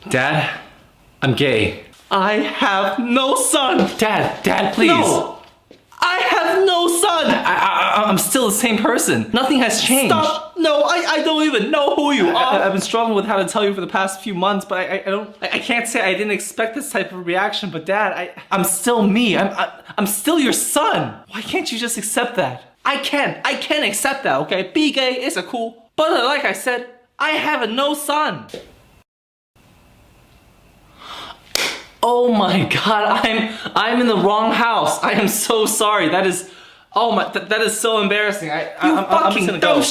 Dad, I'm gay. I have no son. Dad, please. No, I have no son. I'm still the same person. Nothing has changed. Stop. No, I don't even know who you are. I've been struggling with how to tell you for the past few months, but I can't say I didn't expect this type of reaction. But Dad, I'm still me. I'm still your son. Why can't you just accept that? I can't accept that, okay? Be gay is a cool. But like I said, I have no son. Oh my god, I'm in the wrong house. I am so sorry. That is, oh my, that is so embarrassing. I'm just gonna go, okay?